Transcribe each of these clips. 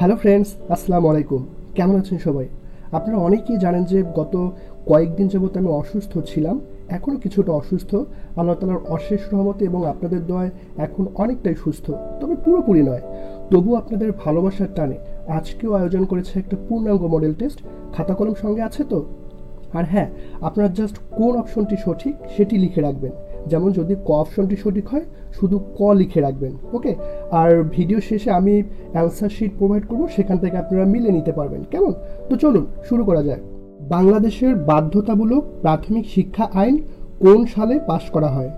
Hello friends, আসসালামু আলাইকুম। কেমন আছেন সবাই? আপনারা অনেকেই জানেন যে গত কয়েকদিন যাবত আমি অসুস্থ ছিলাম। এখনও কিছুটা অসুস্থ। আল্লাহ তাআলার অশেষ রহমতে এবং আপনাদের দোয়ায় এখন অনেকটাই সুস্থ, তবে পুরোপুরি নয়। তবু আপনাদের ভালোবাসার টানে আজকেও আয়োজন করেছে একটা পূর্ণাঙ্গ মডেল টেস্ট। খাতা কলম সঙ্গে আছে তো? আর হ্যাঁ, আপনারা জাস্ট কোন অপশনটি সঠিক সেটি লিখে রাখবেন। যেমন যদি ক অপশনটি সঠিক হয়, শুধু ক লিখে রাখবেন, ওকে? আর ভিডিও শেষে আমি অ্যান্সার শিট প্রোভাইড করব, সেখান থেকে আপনারা মিলে নিতে পারবেন। কেমন? তো চলুন শুরু করা যায়। বাংলাদেশের বাধ্যতামূলক প্রাথমিক শিক্ষা আইন কোন সালে পাশ করা হয়?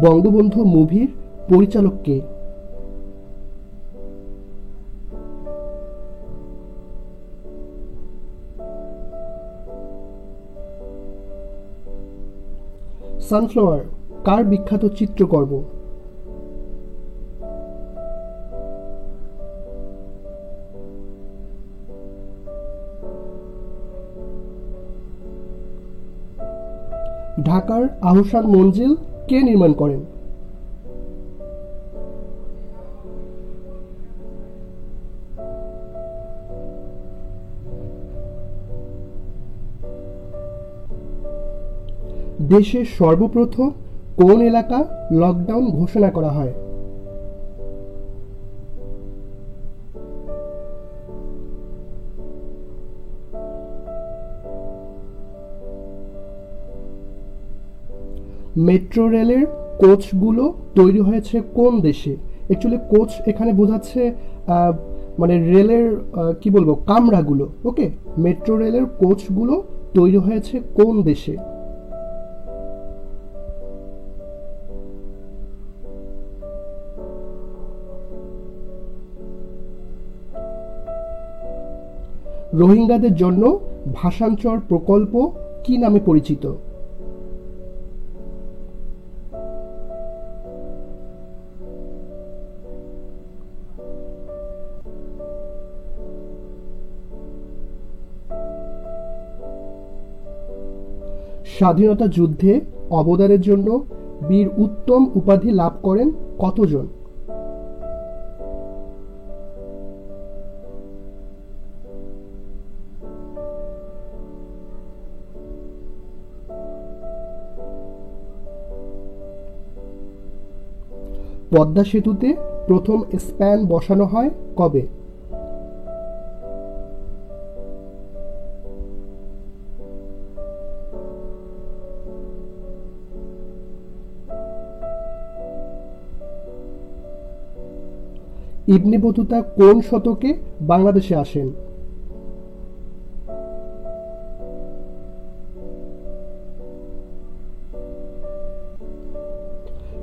বঙ্গবন্ধু মুভির পরিচালক কে? সানফ্লাওয়ার কার বিখ্যাত চিত্রকর্ম? ঢাকার আহসান মঞ্জিল কে নির্মাণ করেন? দেশের সর্বপ্রথম কোন এলাকা লকডাউন ঘোষণা করা হয়? মেট্রো রেলের কোচগুলো তৈরি হয়েছে কোন দেশে? অ্যাকচুয়ালি কোচ এখানে বোঝাচ্ছে আহ, মানে রেলের কি বলবো, কামরাগুলো, ওকে? মেট্রো রেলের কোচগুলো তৈরি হয়েছে কোন দেশে? রোহিঙ্গাদের জন্য ভাষান্তর প্রকল্প কি নামে পরিচিত? স্বাধীনতা যুদ্ধে অবদানের জন্য বীর উত্তম উপাধি লাভ করেন কতজন? পদ্মা সেতুতে প্রথম স্প্যান বসানো হয় কবে? ইবনে বতুতা কোন শতকে বাংলাদেশে আসেন?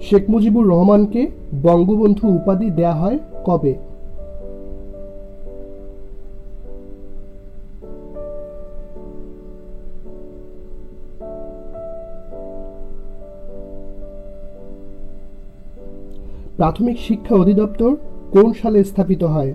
শেখ মুজিবুর রহমানকে বঙ্গবন্ধু উপাধি দেয়া হয় কবে? প্রাথমিক শিক্ষা অধিদপ্তর কোন সালে স্থাপিত হয়?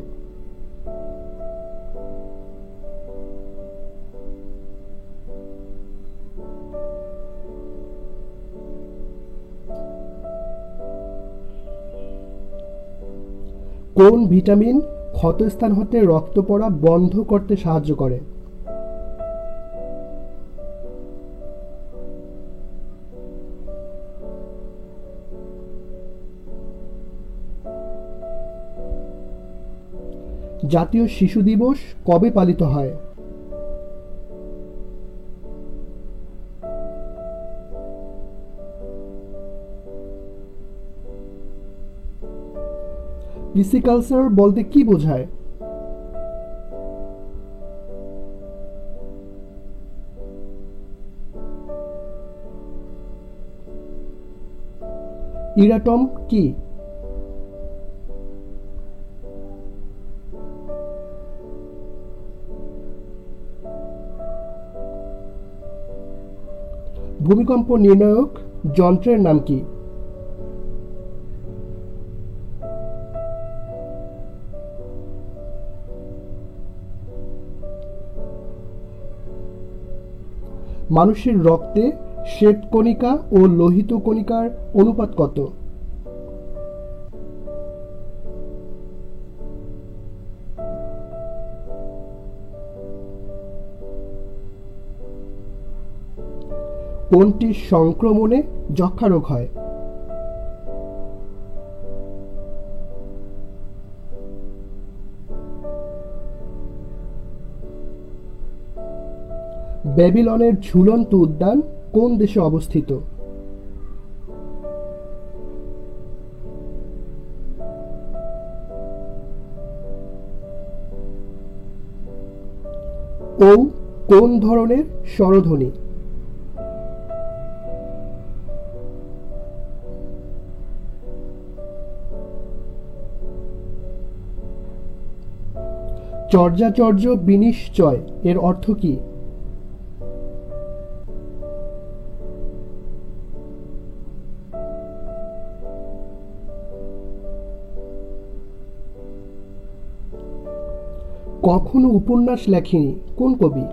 কোন ভিটামিন ক্ষতস্থান হতে রক্ত পড়া বন্ধ করতে সাহায্য করে? জাতীয় শিশু দিবস কবে পালিত হয়? পিসিকালচার বলতে কি বোঝায়? ইরাটম কি? ভূমিকম্প নির্ণায়ক যন্ত্রের নাম কি? মানুষের রক্তে শ্বেতকণিকা ও লোহিত কণিকার অনুপাত কত? কোনটি সংক্রমণে যক্ষা রোগ হয়? ব্যাবিলনের ঝুলন্ত উদ্যান কোন দেশে অবস্থিত? ও কোন ধরনের স্বরধ্বনি? চর্যাচর্য বিনিশ্চয় এর অর্থ কি? কখনো উপন্যাস লেখেনি কোন কবি?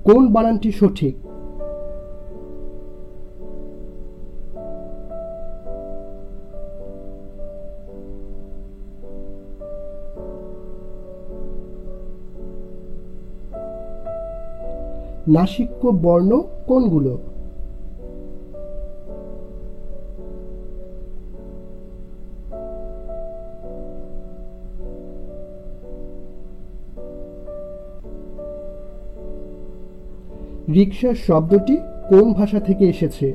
কোন বানানটি সঠিক? নাসিক্য বর্ণ কোনগুলো? রিকশা শব্দটি কোন ভাষা থেকে এসেছে?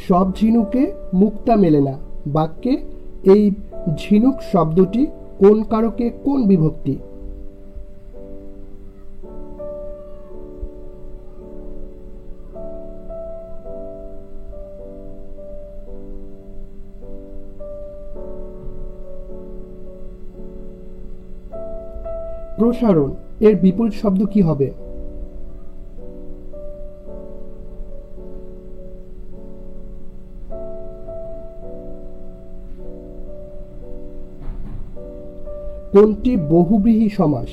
সব ঝিনুকে মুক্তা মেলে না বাক্যে এই ঝিনুক শব্দটি কোন কারকে কোন বিভক্তি? প্রসারণ এর বিপরীত শব্দ কি হবে? কোনটি বহুব্রীহি সমাস?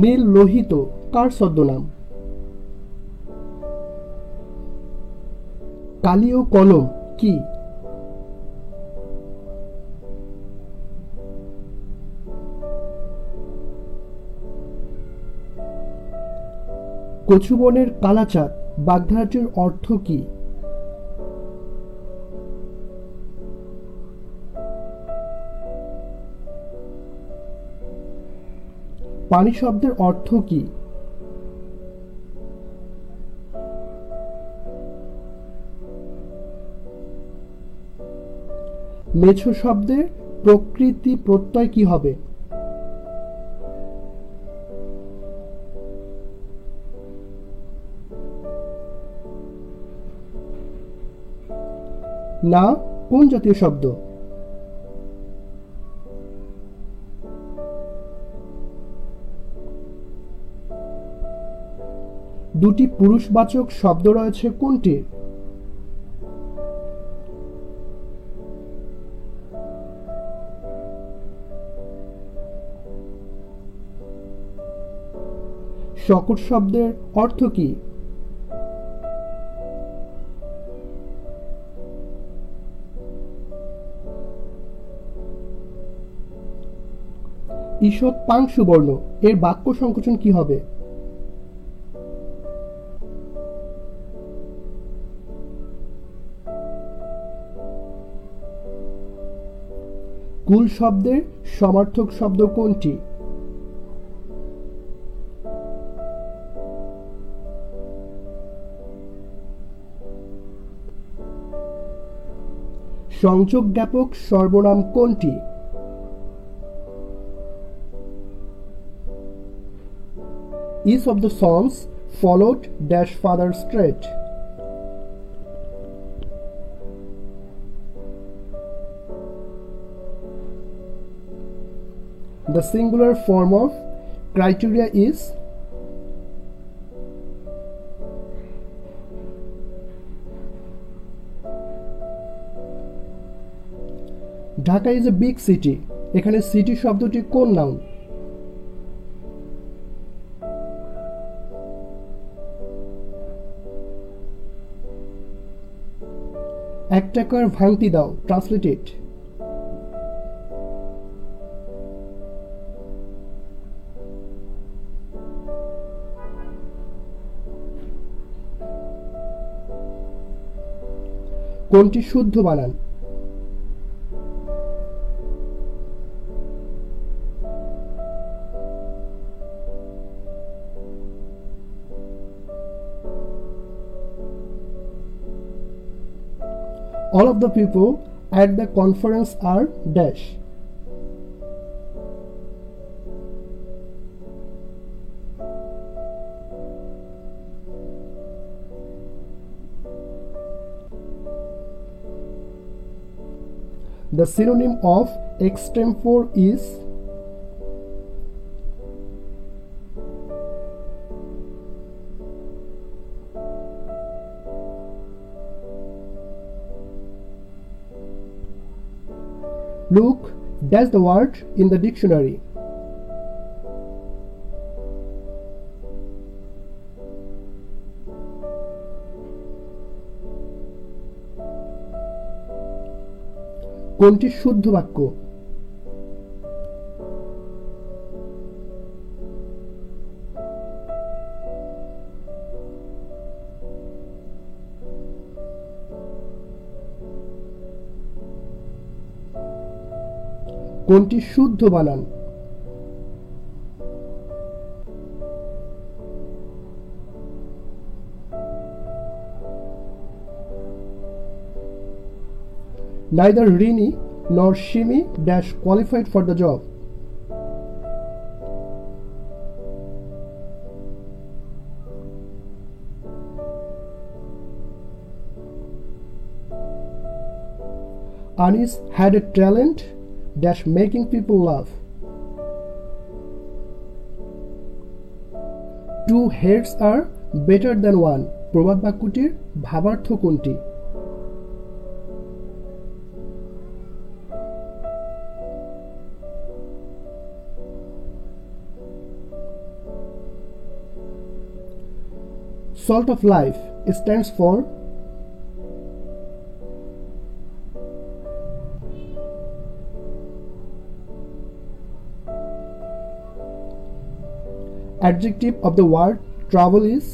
নীল লোহিত কার ছদ্মনাম? কালি ও কলম কি? কচুবনের কালাচাঁদ বাগধারাটির অর্থ কি? পানি শব্দের অর্থ কি? মেছো শব্দের প্রকৃতি প্রত্যয় কি হবে? না কোন জাতীয় শব্দ? দুটি পুরুষবাচক শব্দ রয়েছে কোনটি? শকট শব্দের অর্থ কি? ঈষৎ পাংশু বর্ণ এর বাক্য সংকোচন কি হবে? কুল শব্দের সমার্থক শব্দ কোনটি? সংযোগ জ্ঞাপক সর্বনাম কোনটি? Each of the sons followed dash father's trait. The singular form of criteria is Dhaka is a big city. এখানে সিটি শব্দটি কোন নাউন? এক টাকার ভাঙতি দাও, ট্রান্সলেটেড। কোনটি শুদ্ধ বানান? All of the people at the conference are dash. The synonym of extempore is look, that's the word in the dictionary. কোনটি শুদ্ধ বাক্য? কোনটি শুদ্ধ বানান? Neither Rini nor Shimi dash qualified for the job. Anis had a talent dash making people laugh. Two heads are better than one. প্রবাদ বাক্যটির ভাবার্থ কোনটি? Salt of life stands for adjective of the word travel is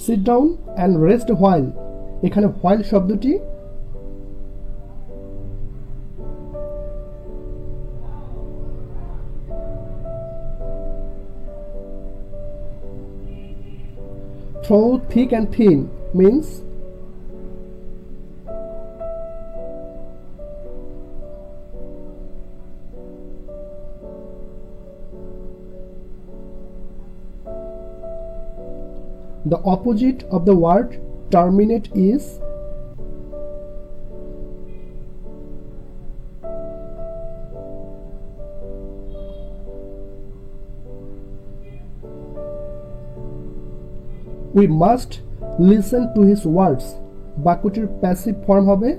sit down and rest a while. এখানে while শব্দটি through thick and thin means the opposite of the word terminate is we must listen to his words. বাক্যটির passive form হবে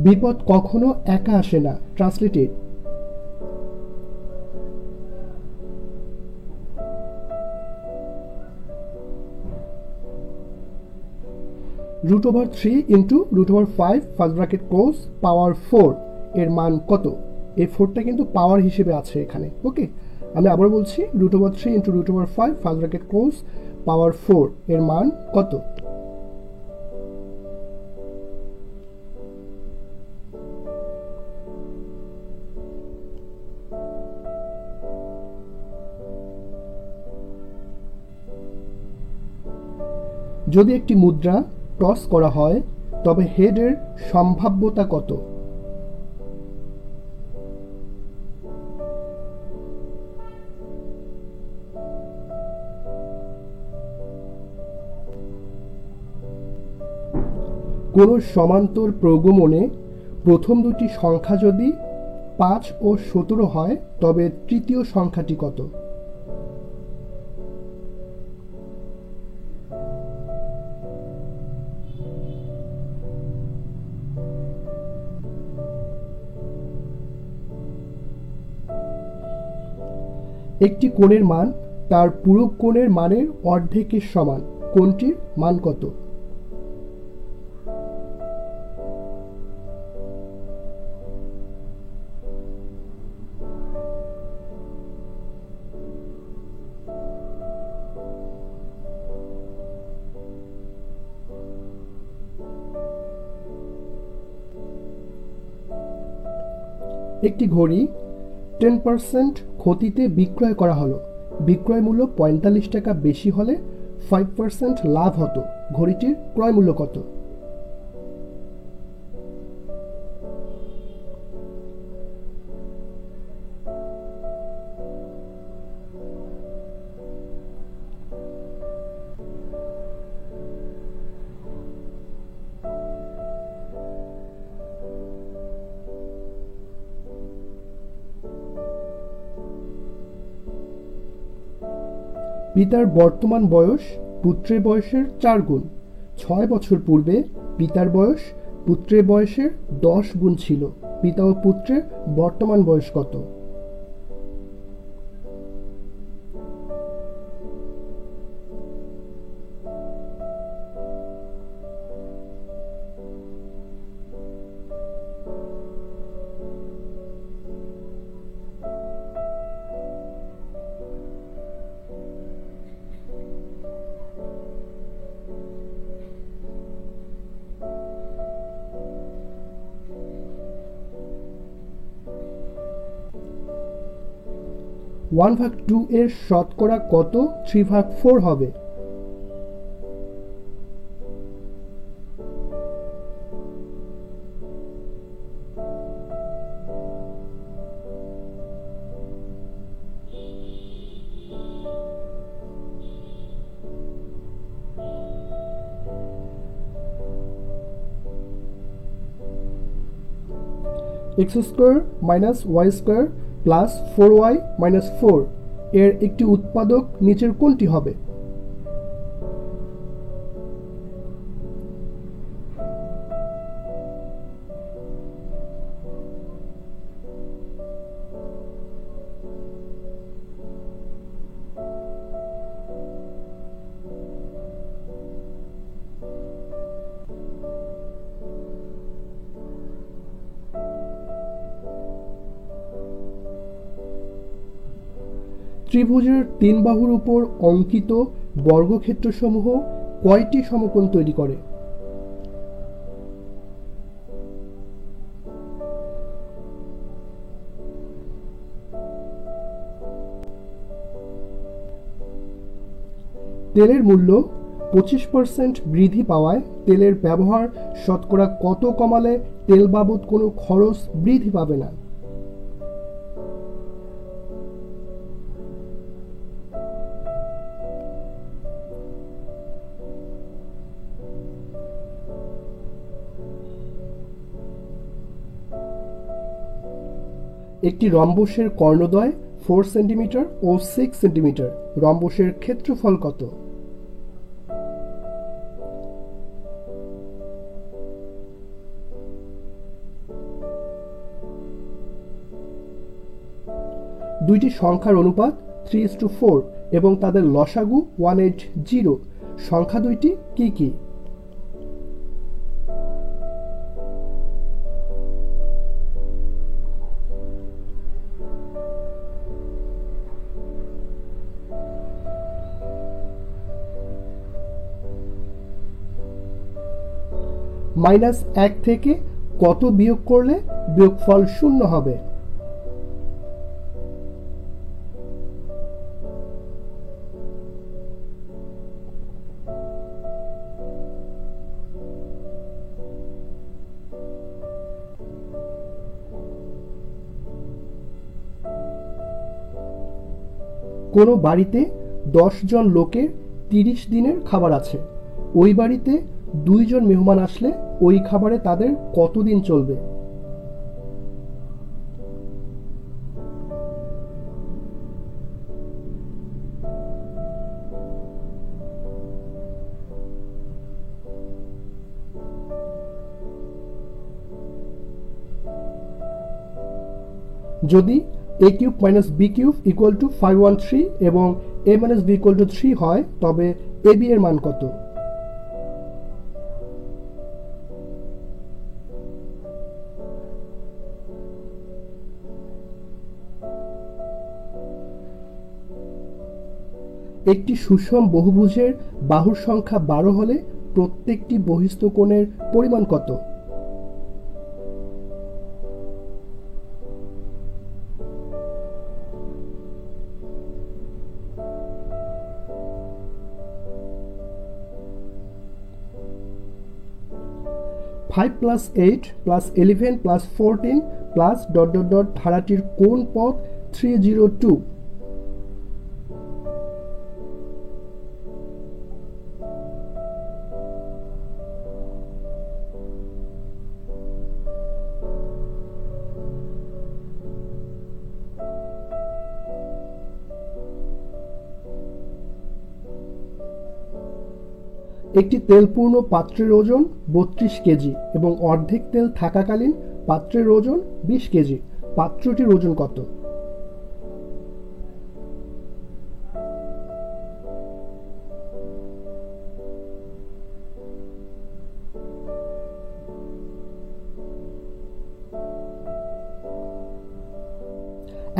বিপদ কখনো একা আসে না। Translated √3 into √5 first bracket close পাওয়ার 4 এর মান কত? এই 4টা কিন্তু পাওয়ার হিসেবে আছে এখানে। ওকে, আমি আবার বলছি, √3 ইন্টু √5 ফার্স্ট ব্র্যাকেট ক্লোজ পাওয়ার 4 এর মান কত? যদি একটি মুদ্রা টস করা হয় তবে হেডের সম্ভাব্যতা কত? কোনো সমান্তর প্রগমনে প্রথম দুটি সংখ্যা যদি 5 ও 17 হয় তবে তৃতীয় সংখ্যাটি কত? একটি কোণের মান তার পূরক কোণের মানের অর্ধেকের সমান, কোণটির মান কত? একটি ঘড়ি 10% ক্ষতিতে বিক্রয় করা হলো। বিক্রয় মূল্য 45 টাকা বেশি হলে 5% লাভ হতো। ঘড়িটির ক্রয় মূল্য কত? পিতার বর্তমান বয়স পুত্রের বয়সের 4 গুণ। 6 বছর পূর্বে পিতার বয়স পুত্রের বয়সের 10 গুণ ছিল। পিতা ও পুত্রের বর্তমান বয়স কত? ওয়ান ভাগ 2 এর শতকরা কত 3/4 হবে? x² - y² প্লাস 4y - 4 এর একটি উৎপাদক নিচের কোনটি হবে? ত্রিভুজের 3 বাহুর উপর অঙ্কিত বর্গক্ষেত্রসমূহ কয়টি সমকোণ তৈরি করে? তেলের মূল্য 25% বৃদ্ধি পাওয়ায় তেলের ব্যবহার শতকরা কত কমালে তেল বাবদ কোনো খরচ বৃদ্ধি পাবে না? একটি রম্বসের কর্ণদ্বয় 4 সেন্টিমিটার ও 6 সেন্টিমিটার। রম্বসের ক্ষেত্রফল কত? দুইটি সংখ্যার অনুপাত 3:4 এবং তাদের লসাগু 180। সংখ্যা দুইটি কি কি? -1 থেকে কত বিয়োগ করলে বিয়োগফল 0 হবে? কোনো বাড়িতে 10 জন লোকের 30 দিনের খাবার আছে। ওই বাড়িতে 2 জন মেহমান আসলে ওই খাবারে তাদের কতদিন চলবে? যদি a cube minus b cube equal to 513 এবং a minus b equal to 3 হয়, তবে ab এর মান কত? একটি সুষম বহুভুজের বাহুর সংখ্যা 12 হলে প্রত্যেকটি বহিস্থ কোণের পরিমাণ কত? Five plus 8 plus 11 plus 14 plus dot dot dot ধারাটির কোন পদ 302? একটি তেলপূর্ণ পাত্রের ওজন 32 কেজি এবং অর্ধেক তেল থাকাকালীন পাত্রের ওজন 20 কেজি। পাত্রটির ওজন কত?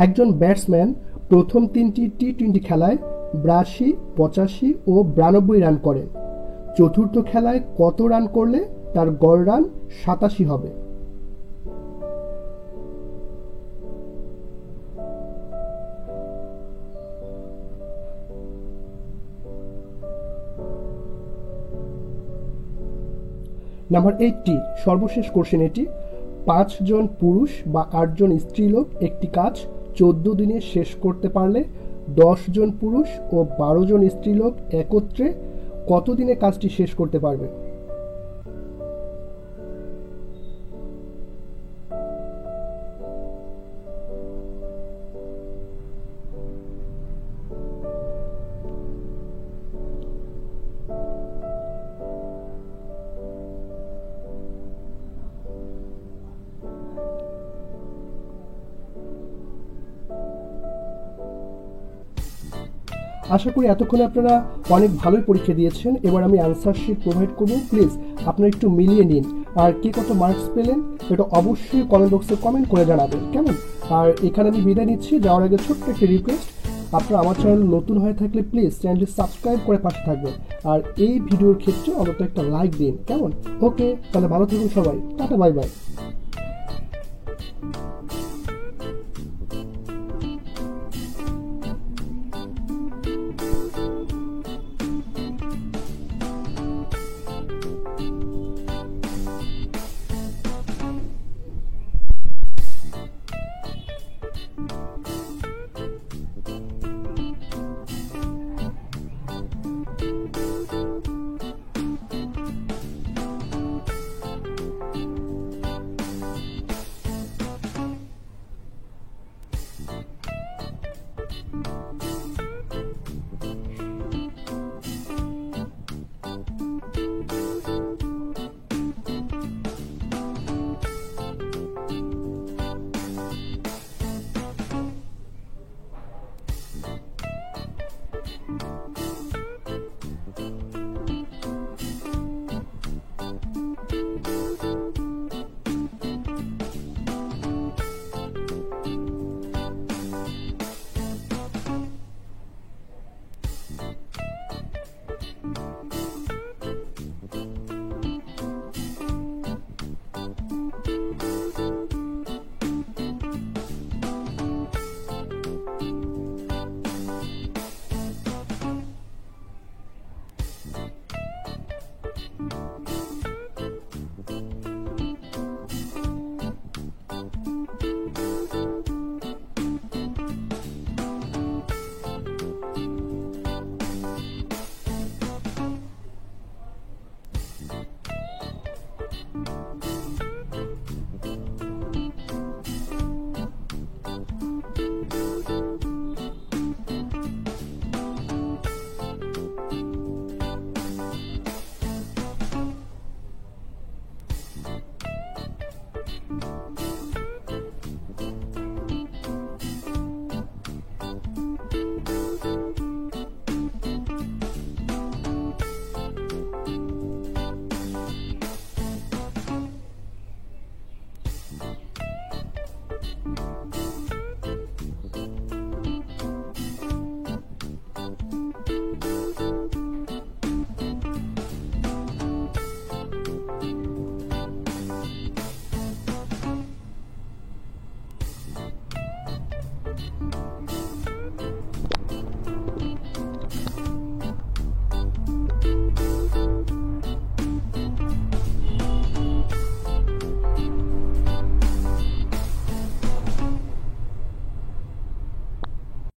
একজন ব্যাটসম্যান প্রথম 3টি টি-20 খেলায় 82, 85 ও 92 রান করেন। চতুর্থ খেলায় কত রান করলে তার গড় রান 87 হবে? নাম্বার 80, সর্বশেষ কোশ্চেন এটি। 5 জন পুরুষ বা 8 জন স্ত্রীলোক একটি কাজ 14 দিনে শেষ করতে পারলে 10 জন পুরুষ ও 12 জন স্ত্রীলোক একত্রে কত দিনে কাজটি শেষ করতে পারবে? আশা করি এতক্ষণে আপনারা অনেক ভালোই পরীক্ষা দিয়েছেন। এবার আমি অ্যান্সার শিট প্রোভাইড করব, প্লিজ আপনারা একটু মিলিয়ে নিন। আর কে কত মার্কস পেলেন এটা অবশ্যই কমেন্ট বক্সে কমেন্ট করে জানাবেন, কেমন? আর এখানে আমি বিদায় নিচ্ছি, যাওয়ার আগে ছোট্ট একটি রিকোয়েস্ট, আপনারা আমার চ্যানেল নতুন হয়ে থাকলে প্লিজ চ্যানেলটি সাবস্ক্রাইব করে পাশে থাকবেন। আর এই ভিডিওর ক্ষেত্রে অন্তত একটা লাইক দিন, কেমন? ওকে, তাহলে ভালো থাকুন সবাই, টাটা, বাই বাই।